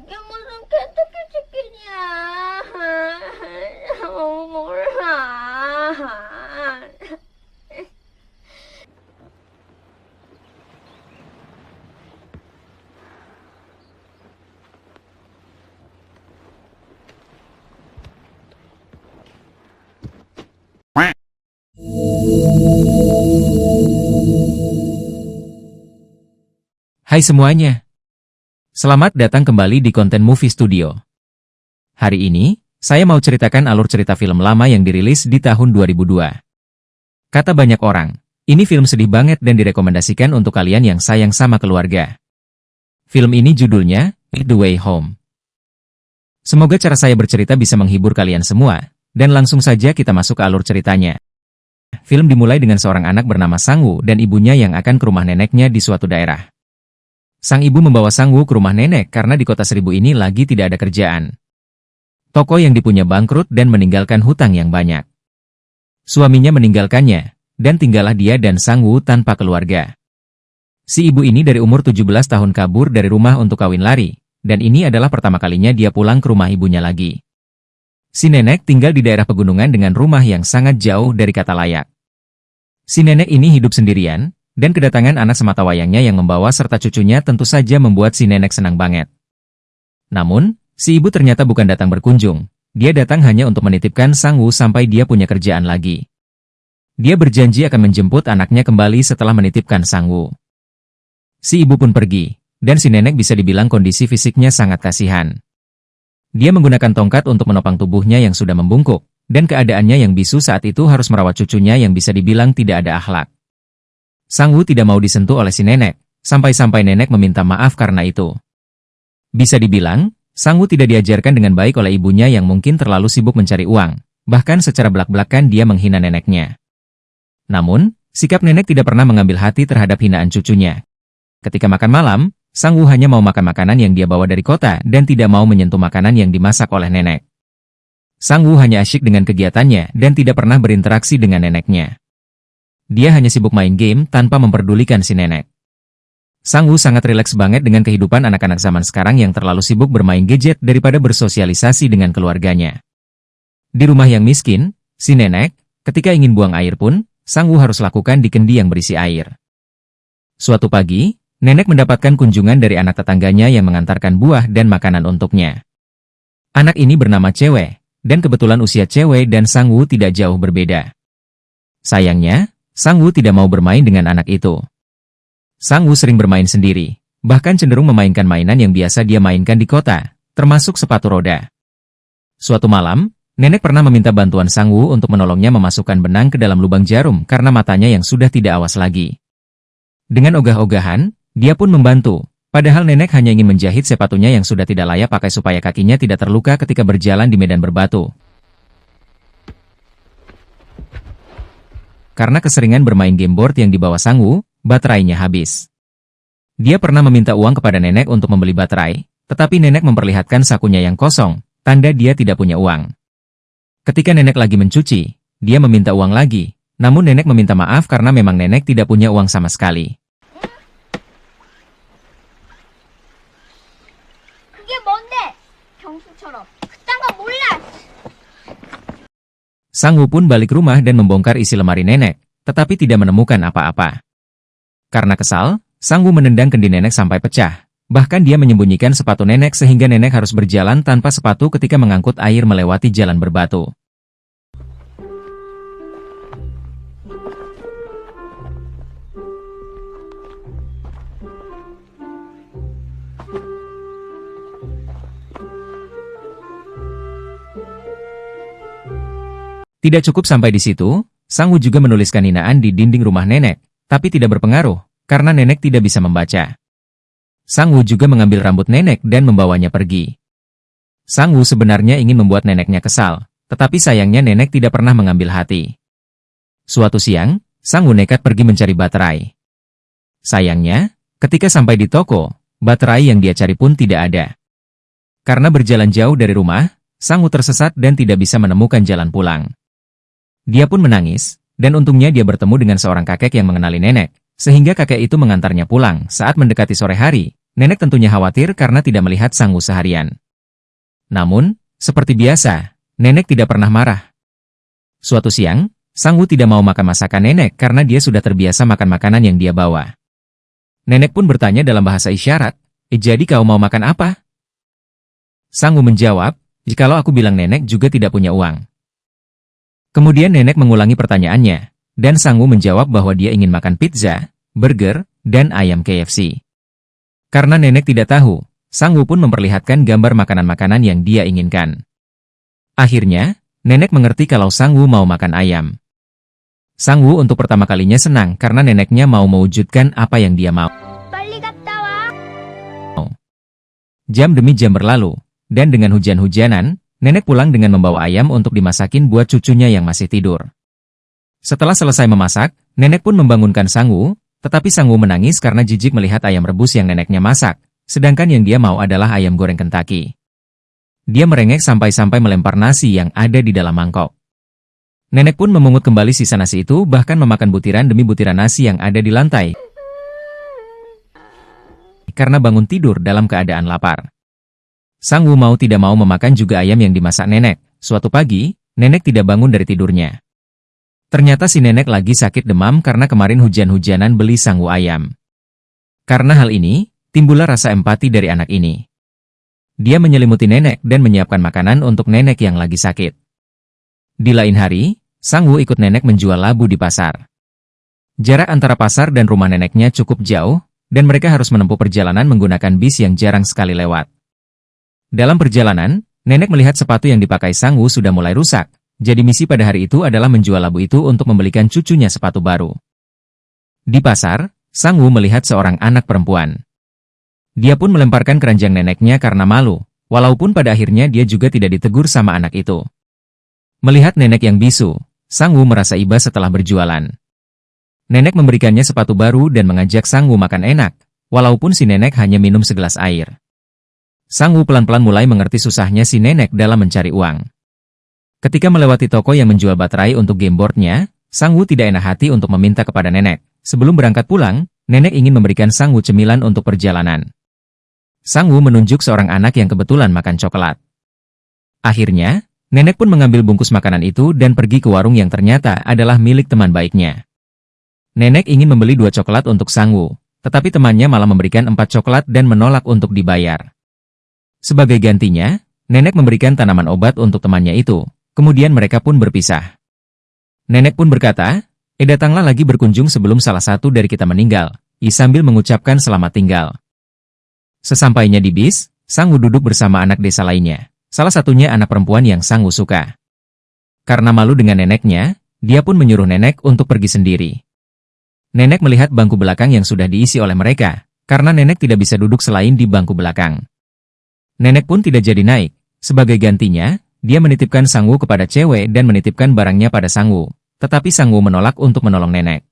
이게 무슨 kentucky 치킨이야. 몰라. Hai semuanya. Selamat datang kembali di konten Movie Studio. Hari ini, saya mau ceritakan alur cerita film lama yang dirilis di tahun 2002. Kata banyak orang, ini film sedih banget dan direkomendasikan untuk kalian yang sayang sama keluarga. Film ini judulnya The Way Home. Semoga cara saya bercerita bisa menghibur kalian semua, dan langsung saja kita masuk ke alur ceritanya. Film dimulai dengan seorang anak bernama Sang-woo dan ibunya yang akan ke rumah neneknya di suatu daerah. Sang ibu membawa Sang-woo ke rumah nenek karena di kota seribu ini lagi tidak ada kerjaan. Toko yang dipunya bangkrut dan meninggalkan hutang yang banyak. Suaminya meninggalkannya, dan tinggallah dia dan Sang-woo tanpa keluarga. Si ibu ini dari umur 17 tahun kabur dari rumah untuk kawin lari, dan ini adalah pertama kalinya dia pulang ke rumah ibunya lagi. Si nenek tinggal di daerah pegunungan dengan rumah yang sangat jauh dari kata layak. Si nenek ini hidup sendirian, dan kedatangan anak semata wayangnya yang membawa serta cucunya tentu saja membuat si nenek senang banget. Namun, si ibu ternyata bukan datang berkunjung, dia datang hanya untuk menitipkan Sang-woo sampai dia punya kerjaan lagi. Dia berjanji akan menjemput anaknya kembali setelah menitipkan Sang-woo. Si ibu pun pergi, dan si nenek bisa dibilang kondisi fisiknya sangat kasihan. Dia menggunakan tongkat untuk menopang tubuhnya yang sudah membungkuk, dan keadaannya yang bisu saat itu harus merawat cucunya yang bisa dibilang tidak ada akhlak. Sang-woo tidak mau disentuh oleh si nenek, sampai-sampai nenek meminta maaf karena itu. Bisa dibilang, Sang-woo tidak diajarkan dengan baik oleh ibunya yang mungkin terlalu sibuk mencari uang, bahkan secara belak-belakan dia menghina neneknya. Namun, sikap nenek tidak pernah mengambil hati terhadap hinaan cucunya. Ketika makan malam, Sang-woo hanya mau makan makanan yang dia bawa dari kota dan tidak mau menyentuh makanan yang dimasak oleh nenek. Sang-woo hanya asyik dengan kegiatannya dan tidak pernah berinteraksi dengan neneknya. Dia hanya sibuk main game tanpa memperdulikan si nenek. Sang-woo sangat rileks banget dengan kehidupan anak-anak zaman sekarang yang terlalu sibuk bermain gadget daripada bersosialisasi dengan keluarganya. Di rumah yang miskin, si nenek, ketika ingin buang air pun, Sang-woo harus lakukan di kendi yang berisi air. Suatu pagi, nenek mendapatkan kunjungan dari anak tetangganya yang mengantarkan buah dan makanan untuknya. Anak ini bernama Cewek, dan kebetulan usia Cewek dan Sang-woo tidak jauh berbeda. Sayangnya, Sang-woo tidak mau bermain dengan anak itu. Sang-woo sering bermain sendiri, bahkan cenderung memainkan mainan yang biasa dia mainkan di kota, termasuk sepatu roda. Suatu malam, nenek pernah meminta bantuan Sang-woo untuk menolongnya memasukkan benang ke dalam lubang jarum karena matanya yang sudah tidak awas lagi. Dengan ogah-ogahan, dia pun membantu, padahal nenek hanya ingin menjahit sepatunya yang sudah tidak layak pakai supaya kakinya tidak terluka ketika berjalan di medan berbatu. Karena keseringan bermain game board yang dibawa Sang-woo, baterainya habis. Dia pernah meminta uang kepada nenek untuk membeli baterai, tetapi nenek memperlihatkan sakunya yang kosong, tanda dia tidak punya uang. Ketika nenek lagi mencuci, dia meminta uang lagi, namun nenek meminta maaf karena memang nenek tidak punya uang sama sekali. 그게 뭔데? 병수처럼. 그딴 거 몰라. Sang-woo pun balik rumah dan membongkar isi lemari nenek, tetapi tidak menemukan apa-apa. Karena kesal, Sang-woo menendang kendi nenek sampai pecah. Bahkan dia menyembunyikan sepatu nenek sehingga nenek harus berjalan tanpa sepatu ketika mengangkut air melewati jalan berbatu. Tidak cukup sampai di situ, Sang-woo juga menuliskan hinaan di dinding rumah nenek, tapi tidak berpengaruh, karena nenek tidak bisa membaca. Sang-woo juga mengambil rambut nenek dan membawanya pergi. Sang-woo sebenarnya ingin membuat neneknya kesal, tetapi sayangnya nenek tidak pernah mengambil hati. Suatu siang, Sang-woo nekat pergi mencari baterai. Sayangnya, ketika sampai di toko, baterai yang dia cari pun tidak ada. Karena berjalan jauh dari rumah, Sang-woo tersesat dan tidak bisa menemukan jalan pulang. Dia pun menangis, dan untungnya dia bertemu dengan seorang kakek yang mengenali nenek, sehingga kakek itu mengantarnya pulang. Saat mendekati sore hari, Nenek tentunya khawatir karena tidak melihat Sang Wu seharian. Namun, seperti biasa, nenek tidak pernah marah. Suatu siang, Sang Wu tidak mau makan masakan nenek karena dia sudah terbiasa makan makanan yang dia bawa. Nenek pun bertanya dalam bahasa isyarat, jadi kau mau makan apa? Sang Wu menjawab, jikalau aku bilang nenek juga tidak punya uang. Kemudian nenek mengulangi pertanyaannya, dan Sang Wu menjawab bahwa dia ingin makan pizza, burger, dan ayam KFC. Karena nenek tidak tahu, Sang Wu pun memperlihatkan gambar makanan-makanan yang dia inginkan. Akhirnya, nenek mengerti kalau Sang Wu mau makan ayam. Sang Wu untuk pertama kalinya senang karena neneknya mau mewujudkan apa yang dia mau. 빨리 갔다 와. Jam demi jam berlalu, dan dengan hujan-hujanan, nenek pulang dengan membawa ayam untuk dimasakin buat cucunya yang masih tidur. Setelah selesai memasak, nenek pun membangunkan Sang Wu, tetapi Sang Wu menangis karena jijik melihat ayam rebus yang neneknya masak, sedangkan yang dia mau adalah ayam goreng Kentucky. Dia merengek sampai-sampai melempar nasi yang ada di dalam mangkok. Nenek pun memungut kembali sisa nasi itu, bahkan memakan butiran demi butiran nasi yang ada di lantai, karena bangun tidur dalam keadaan lapar. Sang Wu mau tidak mau memakan juga ayam yang dimasak nenek. Suatu pagi, nenek tidak bangun dari tidurnya. Ternyata si nenek lagi sakit demam karena kemarin hujan-hujanan beli Sang Wu ayam. Karena hal ini, timbullah rasa empati dari anak ini. Dia menyelimuti nenek dan menyiapkan makanan untuk nenek yang lagi sakit. Di lain hari, Sang Wu ikut nenek menjual labu di pasar. Jarak antara pasar dan rumah neneknya cukup jauh, dan mereka harus menempuh perjalanan menggunakan bis yang jarang sekali lewat. Dalam perjalanan, nenek melihat sepatu yang dipakai Sang Wu sudah mulai rusak, jadi misi pada hari itu adalah menjual labu itu untuk membelikan cucunya sepatu baru. Di pasar, Sang Wu melihat seorang anak perempuan. Dia pun melemparkan keranjang neneknya karena malu, walaupun pada akhirnya dia juga tidak ditegur sama anak itu. Melihat nenek yang bisu, Sang Wu merasa iba setelah berjualan. Nenek memberikannya sepatu baru dan mengajak Sang Wu makan enak, walaupun si nenek hanya minum segelas air. Sang Wu pelan-pelan mulai mengerti susahnya si nenek dalam mencari uang. Ketika melewati toko yang menjual baterai untuk gameboardnya, Sang Wu tidak enak hati untuk meminta kepada nenek. Sebelum berangkat pulang, nenek ingin memberikan Sang Wu cemilan untuk perjalanan. Sang Wu menunjuk seorang anak yang kebetulan makan coklat. Akhirnya, nenek pun mengambil bungkus makanan itu dan pergi ke warung yang ternyata adalah milik teman baiknya. Nenek ingin membeli 2 coklat untuk Sang Wu, tetapi temannya malah memberikan 4 coklat dan menolak untuk dibayar. Sebagai gantinya, nenek memberikan tanaman obat untuk temannya itu, kemudian mereka pun berpisah. Nenek pun berkata, datanglah lagi berkunjung sebelum salah satu dari kita meninggal, sambil mengucapkan selamat tinggal. Sesampainya di bis, Sang Wu duduk bersama anak desa lainnya. Salah satunya anak perempuan yang Sang Wu suka. Karena malu dengan neneknya, dia pun menyuruh nenek untuk pergi sendiri. Nenek melihat bangku belakang yang sudah diisi oleh mereka, karena nenek tidak bisa duduk selain di bangku belakang. Nenek pun tidak jadi naik. Sebagai gantinya, dia menitipkan Sang Wu kepada cewek dan menitipkan barangnya pada Sang Wu, tetapi Sang Wu menolak untuk menolong nenek.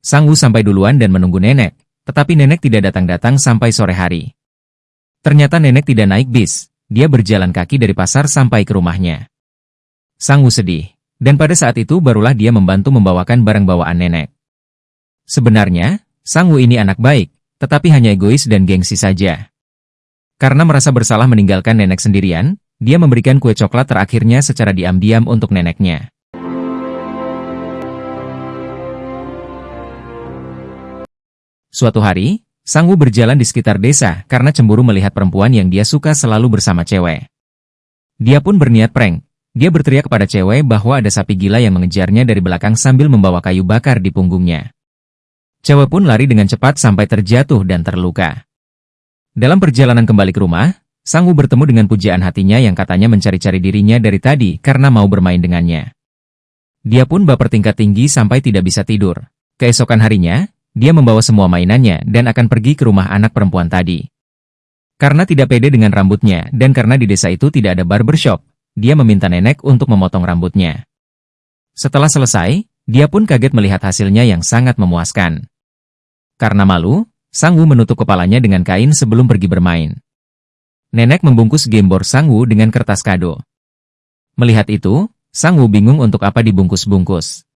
Sang Wu sampai duluan dan menunggu nenek, tetapi nenek tidak datang-datang sampai sore hari. Ternyata nenek tidak naik bis. Dia berjalan kaki dari pasar sampai ke rumahnya. Sang Wu sedih, dan pada saat itu barulah dia membantu membawakan barang bawaan nenek. Sebenarnya, Sang Wu ini anak baik, tetapi hanya egois dan gengsi saja. Karena merasa bersalah meninggalkan nenek sendirian, dia memberikan kue coklat terakhirnya secara diam-diam untuk neneknya. Suatu hari, Sang Wu berjalan di sekitar desa karena cemburu melihat perempuan yang dia suka selalu bersama cewek. Dia pun berniat prank. Dia berteriak kepada cewek bahwa ada sapi gila yang mengejarnya dari belakang sambil membawa kayu bakar di punggungnya. Cewek pun lari dengan cepat sampai terjatuh dan terluka. Dalam perjalanan kembali ke rumah, Sang Wu bertemu dengan pujaan hatinya yang katanya mencari-cari dirinya dari tadi karena mau bermain dengannya. Dia pun baper tingkat tinggi sampai tidak bisa tidur. Keesokan harinya, dia membawa semua mainannya dan akan pergi ke rumah anak perempuan tadi. Karena tidak pede dengan rambutnya dan karena di desa itu tidak ada barbershop, dia meminta nenek untuk memotong rambutnya. Setelah selesai, dia pun kaget melihat hasilnya yang sangat memuaskan. Karena malu, Sang Wu menutup kepalanya dengan kain sebelum pergi bermain. Nenek membungkus gameboard Sang Wu dengan kertas kado. Melihat itu, Sang Wu bingung untuk apa dibungkus-bungkus.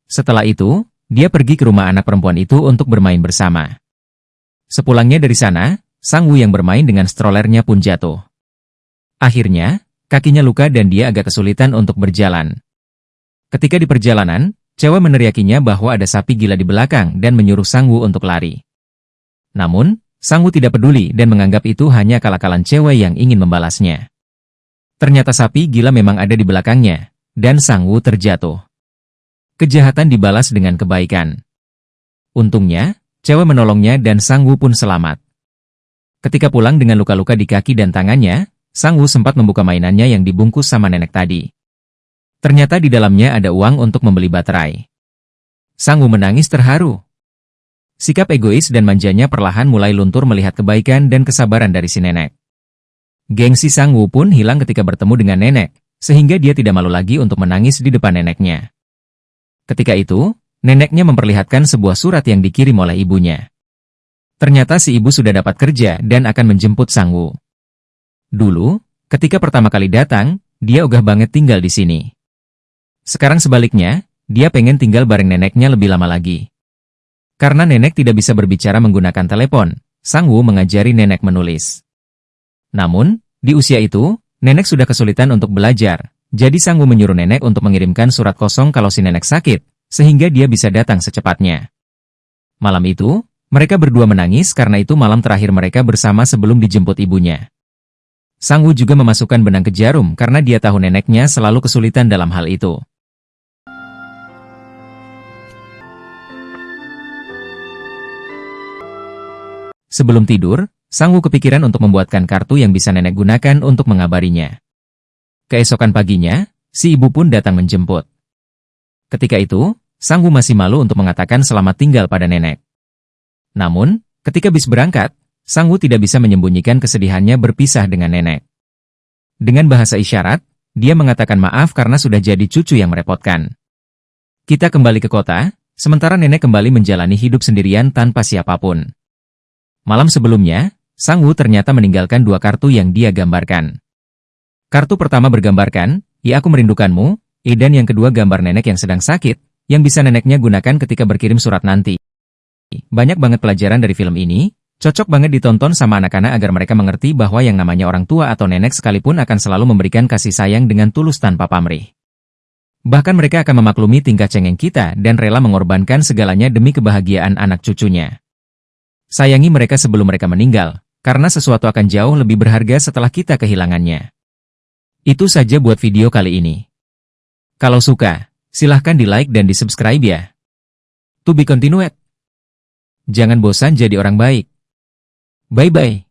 Setelah itu, dia pergi ke rumah anak perempuan itu untuk bermain bersama. Sepulangnya dari sana, Sang Woo yang bermain dengan strollernya pun jatuh. Akhirnya, kakinya luka dan dia agak kesulitan untuk berjalan. Ketika di perjalanan, cewek meneriakinya bahwa ada sapi gila di belakang dan menyuruh Sang Woo untuk lari. Namun, Sang Woo tidak peduli dan menganggap itu hanya akal-akalan cewek yang ingin membalasnya. Ternyata sapi gila memang ada di belakangnya, dan Sang Woo terjatuh. Kejahatan dibalas dengan kebaikan. Untungnya, cewek menolongnya dan Sang Woo pun selamat. Ketika pulang dengan luka-luka di kaki dan tangannya, Sang Woo sempat membuka mainannya yang dibungkus sama nenek tadi. Ternyata di dalamnya ada uang untuk membeli baterai. Sang Woo menangis terharu. Sikap egois dan manjanya perlahan mulai luntur melihat kebaikan dan kesabaran dari si nenek. Gengsi Sang Woo pun hilang ketika bertemu dengan nenek, sehingga dia tidak malu lagi untuk menangis di depan neneknya. Ketika itu, neneknya memperlihatkan sebuah surat yang dikirim oleh ibunya. Ternyata si ibu sudah dapat kerja dan akan menjemput Sang Woo. Dulu, ketika pertama kali datang, dia ogah banget tinggal di sini. Sekarang sebaliknya, dia pengen tinggal bareng neneknya lebih lama lagi. Karena nenek tidak bisa berbicara menggunakan telepon, Sang Woo mengajari nenek menulis. Namun, di usia itu, nenek sudah kesulitan untuk belajar, jadi Sang Woo menyuruh nenek untuk mengirimkan surat kosong kalau si nenek sakit, sehingga dia bisa datang secepatnya. Malam itu, mereka berdua menangis karena itu malam terakhir mereka bersama sebelum dijemput ibunya. Sang Woo juga memasukkan benang ke jarum karena dia tahu neneknya selalu kesulitan dalam hal itu. Sebelum tidur, Sang Woo kepikiran untuk membuatkan kartu yang bisa nenek gunakan untuk mengabarinya. Keesokan paginya, si ibu pun datang menjemput. Ketika itu, Sang Woo masih malu untuk mengatakan selamat tinggal pada nenek. Namun, ketika bis berangkat, Sang Woo tidak bisa menyembunyikan kesedihannya berpisah dengan nenek. Dengan bahasa isyarat, dia mengatakan maaf karena sudah jadi cucu yang merepotkan. Kita kembali ke kota, sementara nenek kembali menjalani hidup sendirian tanpa siapapun. Malam sebelumnya, Sang Woo ternyata meninggalkan dua kartu yang dia gambarkan. Kartu pertama bergambarkan, "Ya aku merindukanmu," dan yang kedua gambar nenek yang sedang sakit, yang bisa neneknya gunakan ketika berkirim surat nanti. Banyak banget pelajaran dari film ini, cocok banget ditonton sama anak-anak agar mereka mengerti bahwa yang namanya orang tua atau nenek sekalipun akan selalu memberikan kasih sayang dengan tulus tanpa pamrih. Bahkan mereka akan memaklumi tingkah cengeng kita dan rela mengorbankan segalanya demi kebahagiaan anak cucunya. Sayangi mereka sebelum mereka meninggal, karena sesuatu akan jauh lebih berharga setelah kita kehilangannya. Itu saja buat video kali ini. Kalau suka, silahkan di-like dan di-subscribe ya. To be continued. Jangan bosan jadi orang baik. Bye-bye.